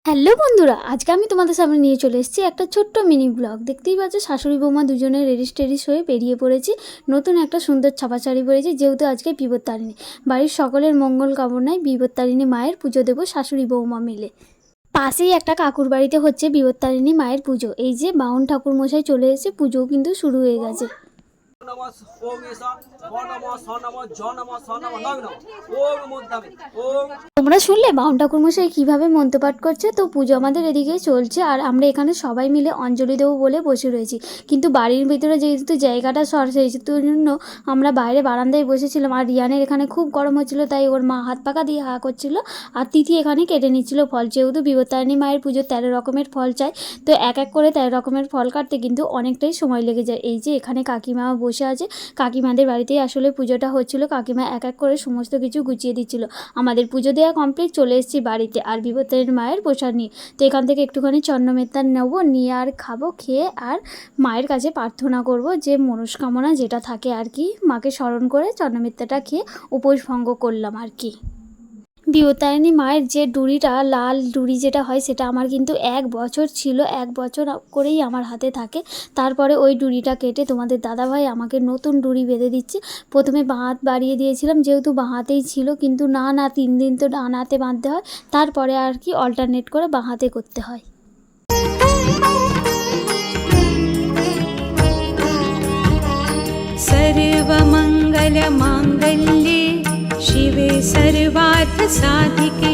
Hello বন্ধুরা, আজকে আমি তোমাদের সামনে নিয়ে চলে এসেছি একটা ছোট্ট মিনি ব্লগ। দেখতেই পাচ্ছ শাশুড়ি বৌমা দুজনে রেডিস টেডিস হয়ে বেরিয়ে পড়েছি। নতুন একটা সুন্দর ছাপা শাড়ি পরেছি, যেহেতু আজকে বিপত্তারিণী। বাড়ির সকলের মঙ্গল কামনায় বিপত্তারিণী মায়ের পুজো দেবো শাশুড়ি বৌমা মিলে। পাশেই একটা কাকুর বাড়িতে হচ্ছে বিপত্তারিণী মায়ের পুজো। এই যে বাউন ঠাকুর মশাই চলে এসেছে, পুজোও কিন্তু শুরু হয়ে গেছে। তোমরা শুনলে বাউন ঠাকুর মশাই কীভাবে মন্ত্রপাঠ করছে। তো পুজো আমাদের এদিকে চলছে, আর আমরা এখানে সবাই মিলে অঞ্জলি দেবো বলে বসে রয়েছি। কিন্তু বাড়ির ভিতরে যেহেতু জায়গাটা শর্ট, সেই জন্য আমরা বাইরে বারান্দায় বসেছিলাম। আর রিয়ানের এখানে খুব গরম হচ্ছিলো, তাই ওর মা হাত পাকা দিয়ে হা করছিল, আর তিথি এখানে কেটে নিচ্ছিল ফল। যেহেতু বিপত্তারিণী মায়ের পুজো 13 রকমের ফল চাই, তো এক এক করে 13 রকমের ফল কাটতে কিন্তু অনেকটাই সময় লেগে যায়। এই যে এখানে কাকিমা বসে আছে, কাকিমাদের বাড়িতেই আসলে পুজোটা হচ্ছিল। কাকিমা এক এক করে সমস্ত কিছু গুছিয়ে দিচ্ছিল। আমাদের পুজো দেওয়া কমপ্লিট, চলে এসেছি বাড়িতে আর বিপত্তারিণী মায়ের প্রসাদ নিয়ে। তো এখান থেকে একটুখানি চন্দ্রমেত্তা নেবো, নিয়ে আর খাবো, খেয়ে আর মায়ের কাছে প্রার্থনা করব যে মনস্কামনা যেটা থাকে আর কি, মাকে স্মরণ করে চন্দ্রমেত্তাটা খেয়ে উপোস ভঙ্গ করলাম আর কি। বিপত্তারিণী মায়ের যে ডুরিটা, লাল ডুরি যেটা হয়, সেটা আমার কিন্তু 1 বছর ছিল। 1 বছর করেই আমার হাতে থাকে। তারপরে ওই ডুরিটা কেটে তোমাদের দাদাভাই আমাকে নতুন ডুরি বেঁধে দিচ্ছে। প্রথমে বাঁ হাত বাড়িয়ে দিয়েছিলাম, যেহেতু বাঁ হাতেই ছিল, কিন্তু না 3 দিন তো ডান হাতে বাঁধতে হয়। তারপরে আর কি অল্টারনেট করে বাঁ হাতে করতে হয়। सर्वमंगल मांगल्ये शिवे सर्वार्थ साधिके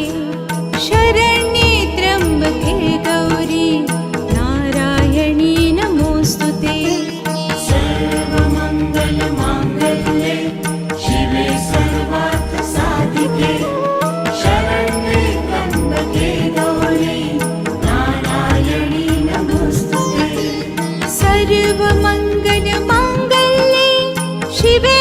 शरण्ये त्र्यंबके गौरी नारायणी नमोस्तुते। सर्वमंगल मांगल्ये शिवे सर्वार्थ साधिके शरण्ये त्र्यंबके गौरी नारायणी नमोस्तुते। सर्वमंगल मांगल्ये शिवे